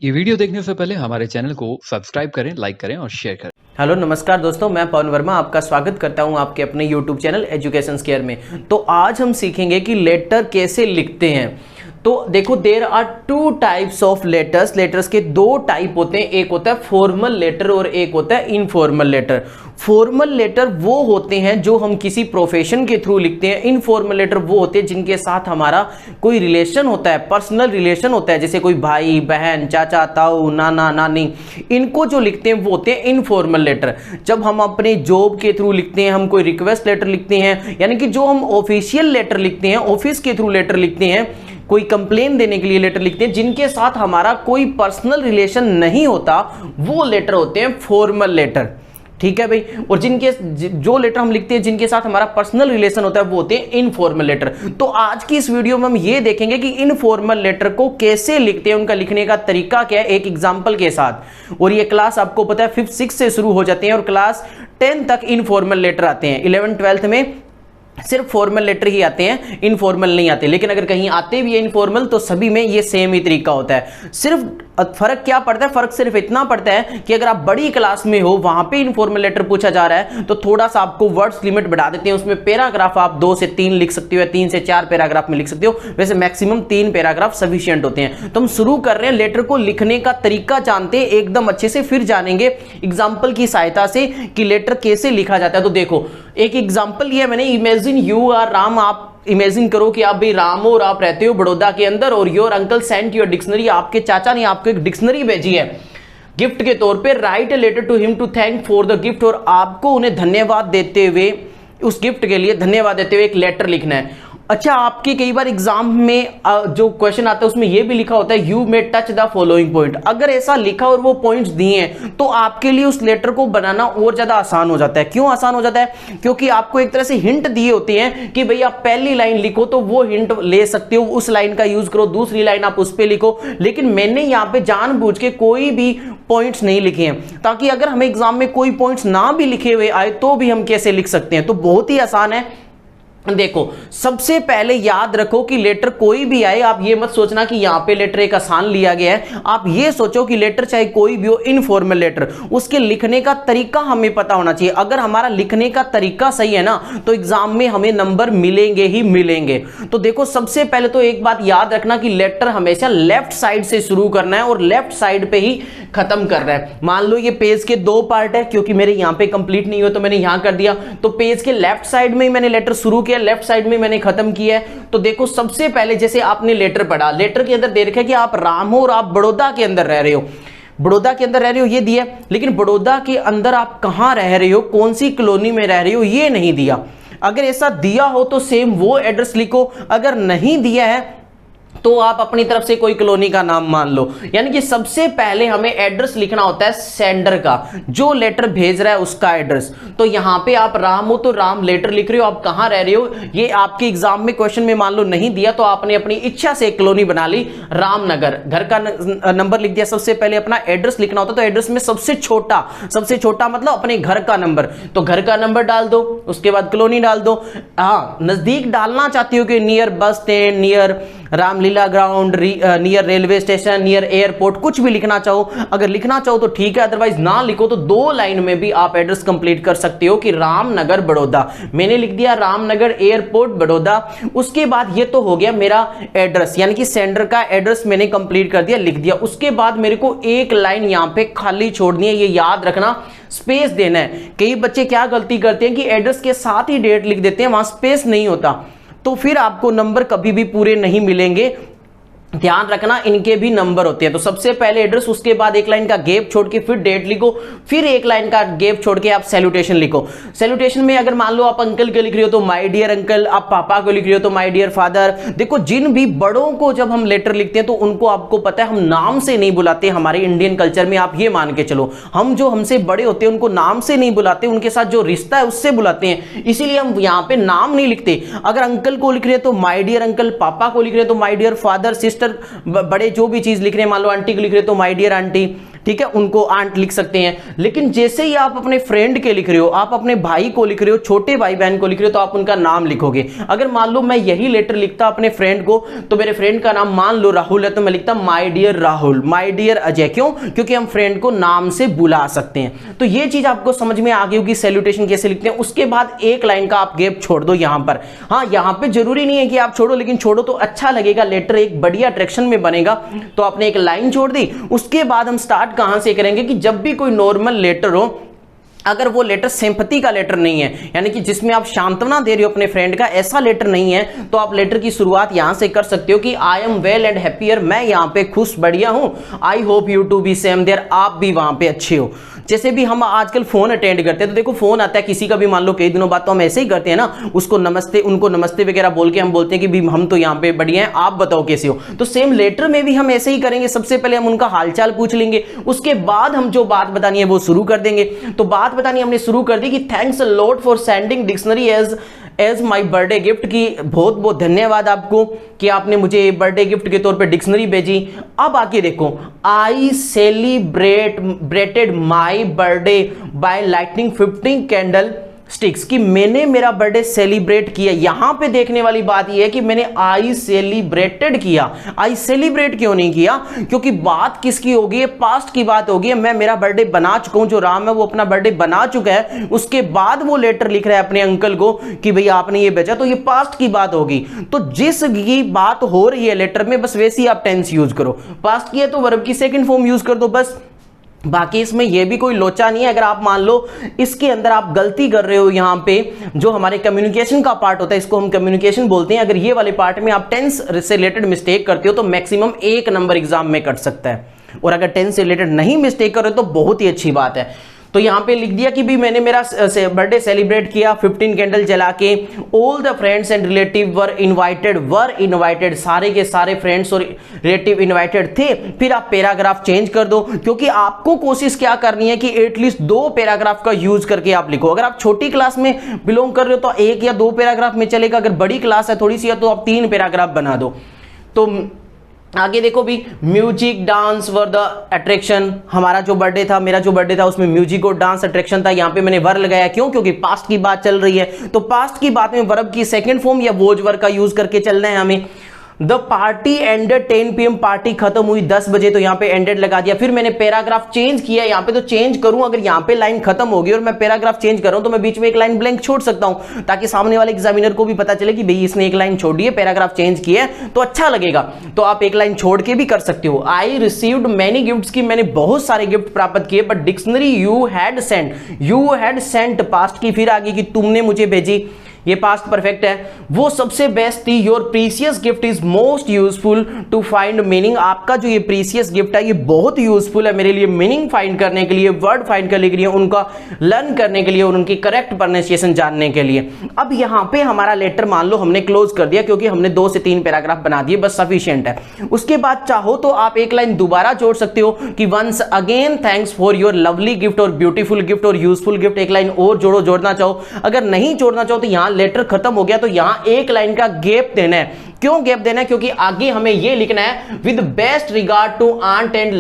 ये वीडियो देखने से पहले हमारे चैनल को सब्सक्राइब करें, लाइक करें और शेयर करें। हेलो नमस्कार दोस्तों, मैं पवन वर्मा आपका स्वागत करता हूं आपके अपने YouTube चैनल एजुकेशन स्केयर में। तो आज हम सीखेंगे कि लेटर कैसे लिखते हैं। तो देखो, there are two types of letters. Letters के दो टाइप होते हैं, एक होता है फॉर्मल लेटर और एक होता है इनफॉर्मल लेटर। फॉर्मल लेटर वो होते हैं जो हम किसी प्रोफेशन के थ्रू लिखते हैं। इनफॉर्मल लेटर वो होते हैं जिनके साथ हमारा कोई रिलेशन होता है, पर्सनल रिलेशन होता है, जैसे कोई भाई बहन, चाचा ताऊ, नाना नानी। इनको जो लिखते हैं वो होते हैं इनफॉर्मल लेटर। जब हम अपने जॉब के थ्रू लिखते हैं, हम कोई रिक्वेस्ट लेटर लिखते हैं, यानी कि जो हम ऑफिशियल लेटर लिखते हैं, ऑफिस के थ्रू लेटर लिखते हैं, कोई कंप्लेन देने के लिए लेटर लिखते हैं, जिनके साथ हमारा कोई पर्सनल रिलेशन नहीं होता, वो लेटर होते हैं फॉर्मल लेटर। ठीक है भाई। और जो लेटर हम लिखते हैं जिनके साथ हमारा पर्सनल रिलेशन होता है वो होते हैं इनफॉर्मल लेटर। तो आज की इस वीडियो में हम ये देखेंगे कि इनफॉर्मल लेटर को कैसे लिखते हैं, उनका लिखने का तरीका क्या है, एक एग्जांपल के साथ। और ये क्लास आपको पता है 5th 6th से शुरू हो जाते हैं और क्लास 10 तक इनफॉर्मल लेटर आते हैं। 11th 12th में सिर्फ फॉर्मल लेटर ही आते हैं, इनफॉर्मल नहीं आते। लेकिन अगर कहीं आते भी है इनफॉर्मल तो सभी में ये सेम ही तरीका होता है। सिर्फ फर्क क्या पड़ता है? फर्क सिर्फ इतना पड़ता है कि अगर आप बड़ी क्लास में हो, वहां पे इनफॉर्मल लेटर पूछा जा रहा है तो थोड़ा सा आपको वर्ड्स लिमिट बढ़ा देते हैं। उसमें पैराग्राफ आप 2 से 3 लिख सकते हो या 3 से 4 पैराग्राफ में लिख सकते हो। वैसे मैक्सिमम 3 पैराग्राफ सफिशिएंट होते हैं। तो हम शुरू कर रहे हैं, लेटर को लिखने का तरीका जानते हैं एकदम अच्छे से, फिर जानेंगे एग्जाम्पल की सहायता से कि लेटर कैसे लिखा जाता है। तो देखो, एक एग्जाम्पल लिया मैंने, इमेजिन यू आर राम। आप इमेजिन करो कि आप भी राम हो और आप रहते हो बड़ौदा के अंदर, और your uncle sent your dictionary. आपके चाचा ने आपको एक डिक्शनरी भेजी है गिफ्ट के तौर पे। Write a letter to him to thank for the gift. और आपको उन्हें धन्यवाद देते हुए, उस गिफ्ट के लिए धन्यवाद देते हुए एक लेटर लिखना है। अच्छा, आपके कई बार एग्जाम में जो क्वेश्चन आता है उसमें यह भी लिखा होता है you may touch the following point. अगर ऐसा लिखा और वो पॉइंट्स दिए हैं तो आपके लिए उस लेटर को बनाना और ज्यादा आसान हो जाता है। क्यों आसान हो जाता है? क्योंकि आपको एक तरह से हिंट दिए होते हैं कि भाई आप पहली लाइन लिखो तो वो हिंट ले सकते हो, उस लाइन का यूज करो, दूसरी लाइन आप उस पर लिखो। लेकिन मैंने यहाँ पे जानबूझ के कोई भी पॉइंट्स नहीं लिखे हैं, ताकि अगर हमें एग्जाम में कोई पॉइंट्स ना भी लिखे हुए आए तो भी हम कैसे लिख सकते हैं। तो बहुत ही आसान है। देखो, सबसे पहले याद रखो कि लेटर कोई भी आए, आप ये मत सोचना कि यहां पे लेटर एक आसान लिया गया है। आप ये सोचो कि लेटर चाहे कोई भी हो, इनफॉर्मल लेटर, उसके लिखने का तरीका हमें पता होना चाहिए। अगर हमारा लिखने का तरीका सही है ना तो एग्जाम में हमें नंबर मिलेंगे ही मिलेंगे। तो देखो, सबसे पहले तो एक बात याद रखना कि लेटर हमेशा लेफ्ट साइड से शुरू करना है और लेफ्ट साइड पे ही खत्म करना है। मान लो ये पेज के 2 पार्ट है, क्योंकि मेरे यहां पे कंप्लीट नहीं हो तो मैंने यहां कर दिया। तो पेज के लेफ्ट साइड में ही मैंने लेटर शुरू किया, लेफ्ट साइड में मैंने खत्म किया है। तो देखो, सबसे पहले जैसे आपने लेटर पढ़ा, लेटर के अंदर दे रखा है कि आप राम हो और आप बड़ौदा के अंदर रह रहे हो। बड़ौदा के अंदर रह रहे हो ये दिया, लेकिन बड़ौदा के अंदर आप कहां रह रहे हो, कौन सी कॉलोनी में रह रहे हो, ये नहीं दिया। अगर ऐसा दिया हो तो सेम वो एड्रेस लिखो। अगर नहीं दिया है तो आप अपनी तरफ से कोई कॉलोनी का नाम मान लो। यानी कि सबसे पहले हमें एड्रेस लिखना होता है सेंडर का, जो लेटर भेज रहा है उसका एड्रेस। तो यहां पे आप राम हो तो राम लेटर लिख रहे हो, आप कहां रह रहे हो। ये आपके एग्जाम में क्वेश्चन में मान लो नहीं दिया तो आपने अपनी इच्छा से एक कॉलोनी बना ली, रामनगर। घर का नंबर लिख दिया। सबसे पहले अपना एड्रेस लिखना होता है, तो एड्रेस में सबसे छोटा मतलब अपने घर का नंबर, तो घर का नंबर डाल दो, उसके बाद कॉलोनी डाल दो। हाँ, नजदीक डालना चाहती हो कि near bus stand, near Ramlila ground, near railway station, near airport, कुछ भी लिखना चाहो। अगर लिखना चाहो तो ठीक है, अदरवाइज ना लिखो तो 2 लाइन में भी आप एड्रेस कंप्लीट कर सकते हो कि रामनगर बड़ौदा। मैंने लिख दिया रामनगर एयरपोर्ट बड़ौदा। उसके बाद ये तो हो गया मेरा एड्रेस, यानी कि सेंडर का एड्रेस मैंने कंप्लीट कर दिया, लिख दिया। उसके बाद मेरे को एक लाइन यहां पे खाली छोड़नी है, ये याद रखना, स्पेस देना है। कई बच्चे क्या गलती करते हैं कि एड्रेस के साथ ही डेट लिख देते हैं, वहां स्पेस नहीं होता, तो फिर आपको नंबर कभी भी पूरे नहीं मिलेंगे। ध्यान रखना, इनके भी नंबर होते हैं। तो सबसे पहले एड्रेस, उसके बाद एक लाइन का गैप छोड़ के फिर डेट लिखो, फिर एक लाइन का गैप छोड़ के आप सैल्यूटेशन लिखो। सैल्यूटेशन में अगर मान लो आप अंकल को लिख रहे हो तो माय डियर अंकल, आप पापा को लिख रहे हो तो माय डियर फादर। देखो, जिन भी बड़ों को जब हम लेटर लिखते हैं तो उनको, आपको पता है, हम नाम से नहीं बुलाते। हमारे इंडियन कल्चर में आप ये मान के चलो, हम जो हमसे बड़े होते हैं उनको नाम से नहीं बुलाते, उनके साथ जो रिश्ता है उससे बुलाते हैं। इसीलिए हम यहाँ पे नाम नहीं लिखते। अगर अंकल को लिख रहे हैं तो माय डियर अंकल, पापा को लिख रहे हैं तो माय डियर फादर, सिस्टर, बड़े जो भी चीज लिख रहे हैं, मान लो आंटी को लिख रहे हैं तो माय डियर आंटी, ठीक है, उनको आंट लिख सकते हैं। लेकिन जैसे ही आप अपने फ्रेंड के लिख रहे हो, आप अपने भाई को लिख रहे हो, छोटे भाई बहन को लिख रहे हो, तो आप उनका नाम लिखोगे। अगर मान लो मैं यही लेटर लिखता अपने फ्रेंड को, तो मेरे फ्रेंड का नाम मान लो राहुल है, तो मैं लिखता my dear Rahul, my dear Ajay. क्यों? क्योंकि हम फ्रेंड को नाम से बुला सकते हैं। तो ये चीज आपको समझ में आ गई होगी सैल्यूटेशन कैसे लिखते हैं। उसके बाद एक लाइन का आप गैप छोड़ दो यहां पर। हाँ, यहां पे जरूरी नहीं है कि आप छोड़ो, लेकिन छोड़ो तो अच्छा लगेगा, लेटर एक बढ़िया अट्रैक्शन में बनेगा। तो आपने एक लाइन छोड़ दी। उसके बाद हम स्टार्ट कहां से करेंगे कि जब भी कोई नॉर्मल लेटर हो, अगर वो लेटर सिंपैथी का लेटर नहीं है, यानी कि जिसमें आप सांत्वना दे रहे हो अपने फ्रेंड का, ऐसा लेटर नहीं है, तो आप लेटर की शुरुआत यहां से कर सकते हो कि I am well and happier, मैं यहां पे खुश बढ़िया हूं। I hope you to be same there, आप भी वहां पे अच्छे हो। जैसे भी हम आजकल फोन अटेंड करते हैं, तो देखो फोन आता है किसी का भी, मान लो कई दिनों बाद, तो हम ऐसे ही करते हैं ना, उसको नमस्ते, उनको नमस्ते वगैरह बोल के हम बोलते हैं कि भी हम तो यहाँ पे बढ़िया हैं, आप बताओ कैसे हो। तो सेम लेटर में भी हम ऐसे ही करेंगे। सबसे पहले हम उनका हालचाल पूछ लेंगे, उसके बाद हम जो बात बतानी है वो शुरू कर देंगे। तो बात बतानी हमने शुरू कर दी कि thanks a lot for sending dictionary as my birthday gift, की बहुत बहुत धन्यवाद आपको कि आपने मुझे बर्थडे गिफ्ट के तौर पे डिक्शनरी भेजी। अब आके देखो, I celebrated my birthday by lighting 15 candle sticks, कि मैंने मेरा बर्थडे सेलिब्रेट किया। यहां पे देखने वाली बात यह है कि मैंने आई सेलिब्रेटेड किया। आई सेलिब्रेट क्यों नहीं किया? क्योंकि बात किसकी होगी? है पास्ट की बात होगी। मैं मेरा बर्थडे बना चुका हूं, जो राम है वो अपना बर्थडे बना चुका है, उसके बाद वो लेटर लिख रहा है अपने अंकल को कि भाई आपने ये भेजा, तो ये पास्ट की बात होगी। तो जिस की बात हो रही है लेटर में, बस वैसी आप टेंस यूज करो। पास्ट की है तो वर्ब की सेकंड फॉर्म यूज कर दो बस। बाकी इसमें यह भी कोई लोचा नहीं है। अगर आप मान लो इसके अंदर आप गलती कर रहे हो, यहां पे जो हमारे कम्युनिकेशन का पार्ट होता है, इसको हम कम्युनिकेशन बोलते हैं, अगर ये वाले पार्ट में आप टेंस से रिलेटेड मिस्टेक करते हो तो मैक्सिमम 1 नंबर एग्जाम में कट सकता है। और अगर टेंस से रिलेटेड नहीं मिस्टेक कर रहे हो तो बहुत ही अच्छी बात है। तो यहां पे लिख दिया कि भी मैंने मेरा बर्थडे सेलिब्रेट किया 15 कैंडल जला के। All the friends and relative were invited, सारे के सारे फ्रेंड्स और रिलेटिव इनवाइटेड थे। फिर आप पैराग्राफ चेंज कर दो, क्योंकि आपको कोशिश क्या करनी है कि एटलीस्ट 2 पैराग्राफ का यूज करके आप लिखो। अगर आप छोटी क्लास में बिलोंग कर रहे हो तो 1 या 2 पैराग्राफ में चलेगा। अगर बड़ी क्लास है थोड़ी सी, तो आप 3 पैराग्राफ बना दो। तो आगे देखो भी, music dance were the attraction. हमारा जो बर्थडे था, मेरा जो बर्थडे था, उसमें म्यूजिक और डांस अट्रैक्शन था। यहाँ पे मैंने वर लगाया, क्यों? क्योंकि पास्ट की बात चल रही है। तो पास्ट की बात में वर्ब की सेकंड फॉर्म या वोज वर्ब का यूज करके चलना है हमें। The party ended 10 PM, party खत्म हुई 10 बजे, तो यहां पे एंडेड लगा दिया। फिर मैंने पैराग्राफ चेंज किया, यहां पे तो चेंज करूं, अगर यहां पे लाइन खत्म होगी और मैं पैराग्राफ चेंज कर रहा हूं तो मैं बीच में एक लाइन ब्लैंक छोड़ सकता हूं, ताकि सामने वाले एग्जामिनर को भी पता चले कि भाई इसने एक लाइन छोड़ी है, पैराग्राफ चेंज किया है, तो अच्छा लगेगा। तो आप एक लाइन छोड़ के भी कर सकते हो। आई रिसीव्ड मैनी गिफ्ट्स, की मैंने बहुत सारे गिफ्ट प्राप्त किए, but dictionary you had sent past की फिर आगे कि तुमने मुझे भेजी, ये पास्ट परफेक्ट है। वो सबसे बेस्ट थी। Your precious gift is most useful to find meaning, आपका जो ये प्रीसियस गिफ्ट है ये बहुत यूजफुल है मेरे लिए मीनिंग फाइंड करने के लिए, वर्ड फाइंड करने के लिए, उनका लर्न करने के लिए और उनकी करेक्ट प्रोनाउंसिएशन जानने के लिए। अब यहां पे हमारा लेटर मान लो हमने क्लोज कर दिया, क्योंकि हमने 2 से 3 पैराग्राफ बना दिए, बस सफिशिएंट है। उसके बाद चाहो तो आप एक लाइन दोबारा जोड़ सकते हो कि once again thanks for your lovely gift और ब्यूटीफुल गिफ्ट और यूजफुल गिफ्ट। एक लाइन और जोड़ो, जोड़ना चाहो। अगर नहीं जोड़ना चाहो तो यहां लेटर खत्म हो गया, तो यहां एक लाइन का गैप देना है। क्यों गैप देना है? क्योंकि आगे हमें यह लिखना है with best regard to aunt and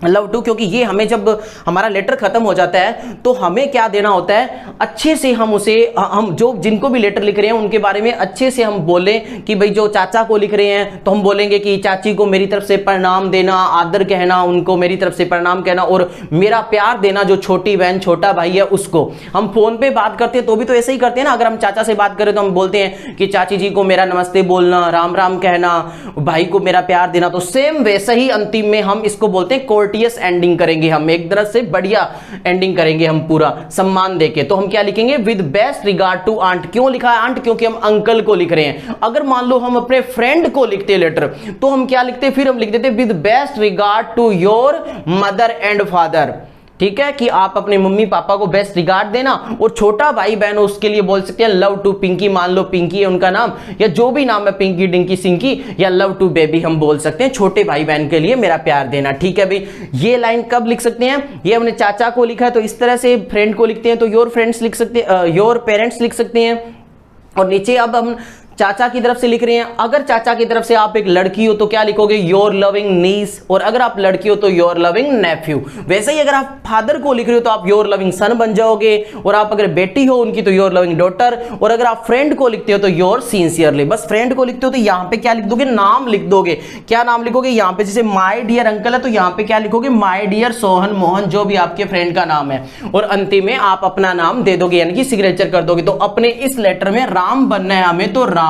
love to, क्योंकि ये हमें जब हमारा लेटर खत्म हो जाता है तो हमें क्या देना होता है, अच्छे से हम उसे, हम जो जिनको भी लेटर लिख रहे हैं उनके बारे में अच्छे से हम बोलें कि भाई जो चाचा को लिख रहे हैं तो हम बोलेंगे कि चाची को मेरी तरफ से प्रणाम देना, आदर कहना, उनको मेरी तरफ से प्रणाम कहना और मेरा प्यार देना। जो छोटी बहन छोटा भाई है उसको, हम फोन पे बात करते हैं तो भी तो ऐसे ही करते हैं ना। अगर हम चाचा से बात करें तो हम बोलते हैं कि चाची जी को मेरा नमस्ते बोलना, राम राम कहना, भाई को मेरा प्यार देना। तो सेम वैसे ही अंतिम में हम इसको बोलते हैं कोर्टियस एंडिंग करेंगे, हम एक तरह से बढ़िया एंडिंग करेंगे हम पूरा सम्मान देके। तो हम क्या लिखेंगे? With best regard to aunt. क्यों लिखा है आंट? क्योंकि हम अंकल को लिख रहे हैं। अगर मान लो हम अपने फ्रेंड को लिखते लेटर तो हम क्या लिखते? फिर हम लिख देते with best regard to your mother and father. ठीक है, कि आप अपने मम्मी पापा को बेस्ट रिगार्ड देना। और छोटा भाई बहन हो उसके लिए बोल सकते हैं लव टू पिंकी, मान लो पिंकी है उनका नाम, या जो भी नाम है, पिंकी डिंकी सिंकी, या लव टू बेबी हम बोल सकते हैं। छोटे भाई बहन के लिए मेरा प्यार देना। ठीक है भाई, ये लाइन कब लिख सकते हैं? ये हमने चाचा को लिखा है तो इस तरह से, फ्रेंड को लिखते हैं तो योर फ्रेंड्स लिख सकते हैं, योर पेरेंट्स लिख सकते हैं। और नीचे अब हम चाचा की तरफ से लिख रहे हैं, अगर चाचा की तरफ से आप एक लड़की हो तो क्या लिखोगे, योर लविंग नीस, और अगर आप लड़की हो तो योर लविंग नेफ्यू। वैसे ही अगर आप फादर को लिख रहे हो तो आप योर लविंग सन बन जाओगे, और आप अगर बेटी हो उनकी तो योर लविंग डॉटर, और अगर आप फ्रेंड को लिखते हो तो योर सिंसियरली। बस फ्रेंड को लिखते हो तो यहां पे क्या लिख दोगे, नाम लिख दोगे। क्या नाम लिखोगे, यहां पे जैसे माय डियर अंकल है तो यहां पे क्या लिखोगे, माय डियर सोहन मोहन, जो भी आपके फ्रेंड का नाम है, और अंतिम में आप अपना नाम दे दोगे, यानी कि सिग्नेचर कर दोगे। तो अपने इस लेटर में राम बनना है हमें, तो राम।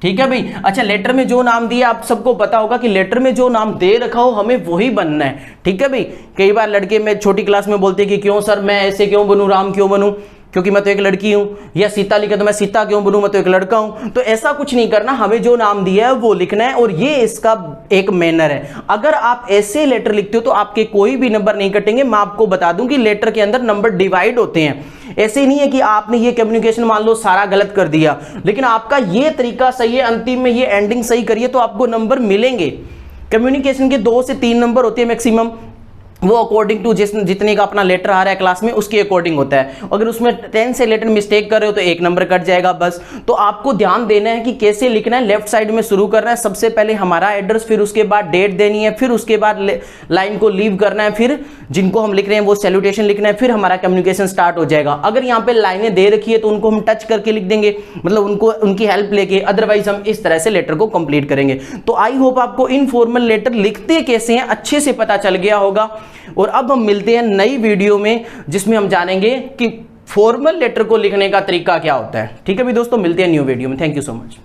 ठीक है भाई। अच्छा, लेटर में जो नाम दिया आप सबको पता होगा कि लेटर में जो नाम दे रखा हो हमें वही बनना है। ठीक है भाई। कई बार लड़के में छोटी क्लास में बोलते हैं कि क्यों सर मैं ऐसे क्यों बनूं, राम क्यों बनूं, क्योंकि मैं तो एक लड़की हूं, या सीता लिखा तो मैं सीता क्यों बनूं, मैं तो एक लड़का हूं। तो ऐसा कुछ नहीं करना, हमें जो नाम दिया है वो लिखना है, और ये इसका एक मैनर है। अगर आप ऐसे लेटर लिखते हो तो आपके कोई भी नंबर नहीं कटेंगे। मैं आपको बता दूं कि लेटर के अंदर नंबर डिवाइड होते हैं। ऐसे नहीं है कि आपने ये कम्युनिकेशन मान लो सारा गलत कर दिया, लेकिन आपका ये तरीका सही है, अंतिम में ये एंडिंग सही करिए तो आपको नंबर मिलेंगे। कम्युनिकेशन के 2 से 3 नंबर होते हैं मैक्सिमम, वो अकॉर्डिंग टू जितने का अपना लेटर आ रहा है क्लास में उसके अकॉर्डिंग होता है। अगर उसमें 10 से लेटर मिस्टेक कर रहे हो तो 1 नंबर कट जाएगा बस। तो आपको ध्यान देना है कि कैसे लिखना है। लेफ्ट साइड में शुरू करना है, सबसे पहले हमारा एड्रेस, फिर उसके बाद डेट देनी है, फिर उसके बाद लाइन को लीव करना है, फिर जिनको हम लिख रहे हैं वो सैल्यूटेशन लिखना है, फिर हमारा कम्युनिकेशन स्टार्ट हो जाएगा। अगर यहाँ पे लाइनें दे रखी है तो उनको हम टच करके लिख देंगे, मतलब उनको उनकी हेल्प लेके, अदरवाइज हम इस तरह से लेटर को कंप्लीट करेंगे। तो आई होप आपको इनफॉर्मल लेटर लिखते कैसे हैं अच्छे से पता चल गया होगा। और अब हम मिलते हैं नई वीडियो में जिसमें हम जानेंगे कि फॉर्मल लेटर को लिखने का तरीका क्या होता है। ठीक है भी दोस्तों, मिलते हैं न्यू वीडियो में। Thank you so much.